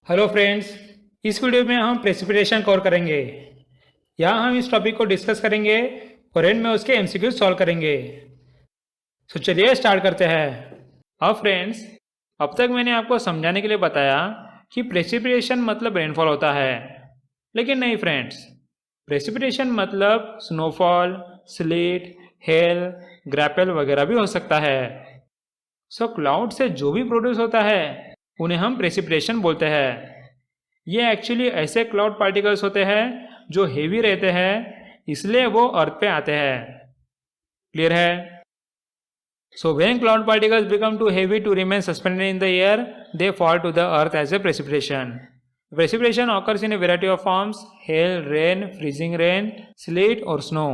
Hello friends, इस video में हम प्रेसिपिटेशन कवर करेंगे। यहाँ हम इस टॉपिक को डिस्कस करेंगे और एंड में उसके एमसीक्यू सॉल्व करेंगे। तो चलिए स्टार्ट करते हैं। अब फ्रेंड्स, अब तक मैंने आपको समझाने के लिए बताया कि प्रेसिपिटेशन मतलब रेनफॉल होता है, लेकिन नहीं फ्रेंड्स, प्रेसिपिटेशन मतलब स्नोफॉल, स्लीट, हेल, ग्रैपल वगैरह भी हो सकता है। सो क्लाउड से जो भी प्रोड्यूस होता है उन्हें हम प्रेसिपिटेशन बोलते हैं। ये एक्चुअली ऐसे क्लाउड पार्टिकल्स होते हैं जो हेवी रहते हैं, इसलिए वो अर्थ पे आते हैं। क्लियर है? So when cloud particles become too heavy to remain suspended in the air, they fall to the earth as a precipitation. Precipitation occurs in a variety of forms: hail, rain, freezing rain, sleet और snow.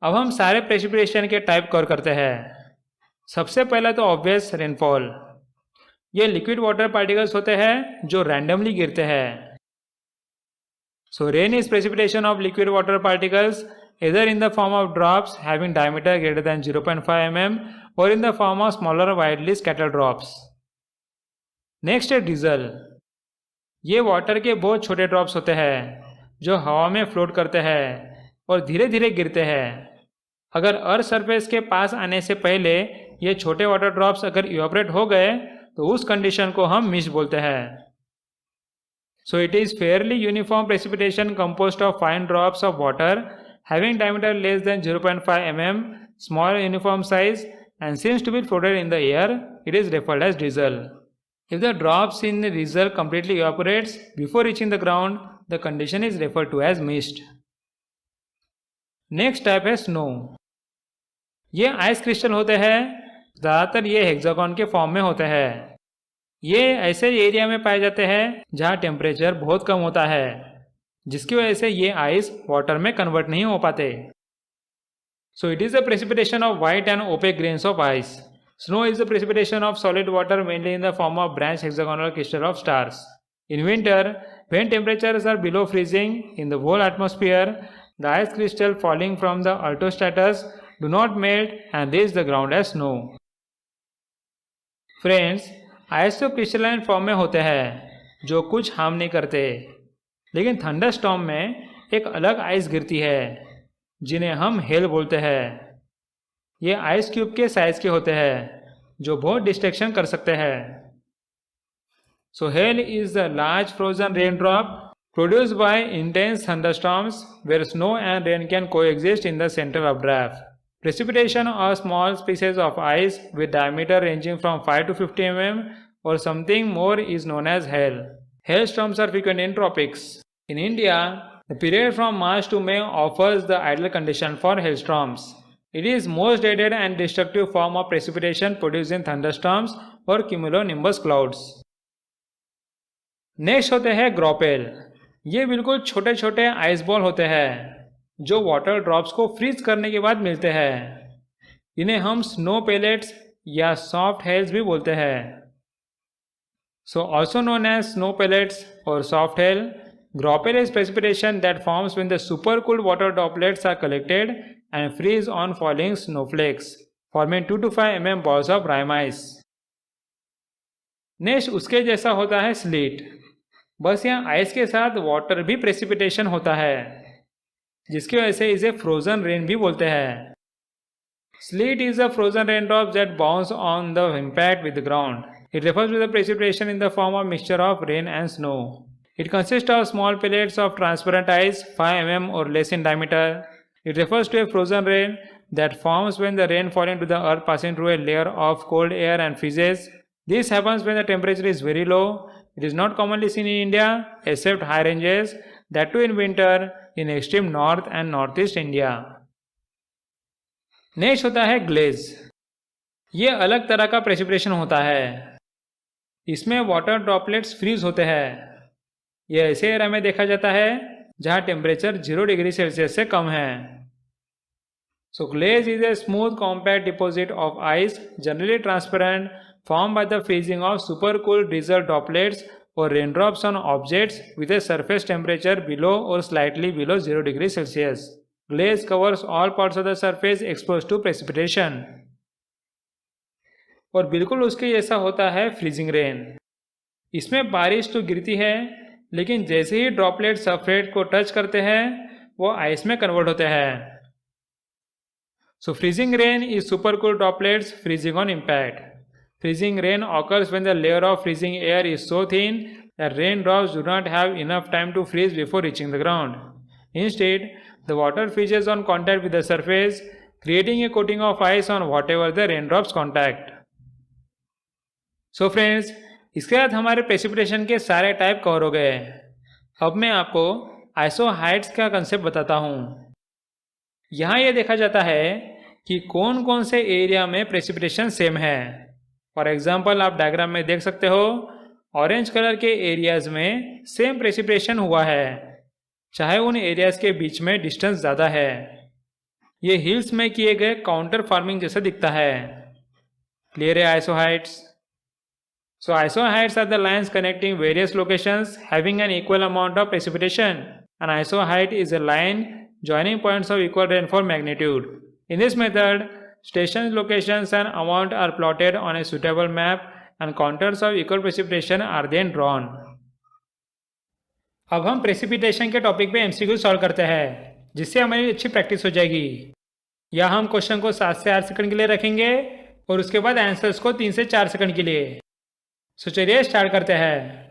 अब हम सारे precipitation के type cover करते हैं। सबसे पहला तो ऑब्वियस रेनफॉल। ये लिक्विड वाटर पार्टिकल्स होते हैं जो रैंडमली गिरते हैं। सो rain is precipitation of liquid water particles either in the form of drops having diameter greater than 0.5 mm or in the form of smaller widely scattered drops. Next है drizzle. ये water के बहुत छोटे drops होते हैं जो हवा में फ्लोट करते हैं और धीरे धीरे गिरते हैं। अगर अर्थ सरफेस के पास आने से पहले ये छोटे वाटर ड्रॉप्स अगर इवापोरेट हो गए तो उस कंडीशन को हम मिस्ट बोलते हैं। सो it is fairly uniform precipitation composed of fine drops of water having diameter less than 0.5 mm, small uniform size and seems to be floated in the air, it is referred as drizzle. If the drops in the drizzle completely evaporates before reaching the ground, the condition is referred to as mist. Next type है snow. ये ice crystal होते हैं, ज़्यादातर ये hexagon के form में होते हैं। ये ऐसे एरिया में पाए जाते हैं जहाँ टेम्परेचर बहुत कम होता है, जिसकी वजह से ये आइस वाटर में कन्वर्ट नहीं हो पाते। So it is the precipitation of white and opaque grains of ice. Snow is the precipitation of solid water mainly in the form of branch hexagonal crystal of stars. In winter, when temperatures are below freezing in the whole atmosphere, the ice crystal falling from the altostratus do not melt and reach the ground as snow. Friends, ice तो crystalline form में होते हैं जो कुछ harm नहीं करते, लेकिन thunder storm में एक अलग आइस गिरती है जिन्हें हम हेल बोलते हैं। ये आइस क्यूब के साइज के होते हैं जो बहुत डिस्ट्रैक्शन कर सकते हैं। So hail is the large frozen rain drop produced by intense thunderstorms where snow and rain can coexist in the center of draft. Precipitation or small pieces of ice with diameter ranging from 5 to 50 mm or something more is known as hail. Hailstorms are frequent in tropics. In India, the period from March to May offers the ideal condition for hailstorms. It is most dreaded and destructive form of precipitation produced in thunderstorms or cumulonimbus clouds. Next होते हैं ग्रोपेल। ये बिल्कुल छोटे छोटे ice ball होते हैं जो water drops को फ्रीज करने के बाद मिलते हैं। इन्हें हम स्नो पेलेट्स या सॉफ्ट हेल्स भी बोलते हैं। So also known as snow pellets or soft hail, gropel is precipitation that forms when the supercooled water droplets are collected and freeze on falling snowflakes, forming 2 to 5 mm balls of rime ice. Next उसके जैसा होता है slit. बस यहाँ ice के साथ water भी precipitation होता है, जिसकी वजह से इसे फ्रोजन रेन भी बोलते हैं। Slit is a frozen rain drop that bounce on the impact with the ground. It refers to the precipitation in the form of mixture of rain and snow. It consists of small pellets of transparent ice 5 mm or less in diameter. It refers to a frozen rain that forms when the rain falling to the earth passing through a layer of cold air and freezes. This happens when the temperature is very low. It is not commonly seen in India except high ranges, that too in winter in extreme north and northeast India. Next होता है glaze. ये अलग तरह का precipitation होता है। इसमें water droplets freeze होते हैं। यह ऐसे एरिया में देखा जाता है जहाँ टेम्परेचर 0 डिग्री सेल्सियस से कम है। So glaze is a smooth compact deposit of ice, generally transparent, form by the freezing of super cool drizzle droplets or raindrops on objects with a surface temperature below or slightly below 0 degree Celsius. Glaze covers all parts of the surface expose to precipitation. और बिल्कुल उसके जैसा होता है freezing rain. इसमें बारिश तो गिरती है, लेकिन जैसे ही ड्रॉपलेट सरफेस को टच करते हैं वो आइस में कन्वर्ट होते हैं। So freezing rain is supercooled droplets freezing on impact. Freezing rain occurs when the layer of freezing air is so thin that raindrops do not have enough time to freeze before reaching the ground. Instead, the water freezes on contact with the surface, creating a coating of ice on whatever the raindrops contact. So friends, इसके बाद हमारे precipitation के सारे type cover हो गए। अब मैं आपको आइसोहाइड्स का कंसेप्ट बताता हूँ। यहाँ ये देखा जाता है कि कौन कौन से एरिया में प्रेसिपिटेशन सेम है। फॉर एग्जांपल आप डायग्राम में देख सकते हो, ऑरेंज कलर के एरियाज में सेम प्रेसिपिटेशन हुआ है, चाहे उन एरियाज के बीच में डिस्टेंस ज़्यादा है। ये हिल्स में किए गए काउंटर फार्मिंग जैसा दिखता है। क्लियर है आइसोहाइड्स? So isoheights are the lines connecting various locations having an equal amount of precipitation. An isoheight is a line joining points of equal rainfall magnitude. In this method, station locations and amount are plotted on a suitable map and contours of equal precipitation are then drawn. अब हम precipitation के topic पे MCQ solve करते हैं, जिससे हमारी अच्छी practice हो जाएगी। या हम क्वेश्चन को 7 से 8 सेकंड के लिए रखेंगे और उसके बाद आंसर्स को 3 से 4 सेकंड के लिए। चलिए स्टार्ट करते हैं।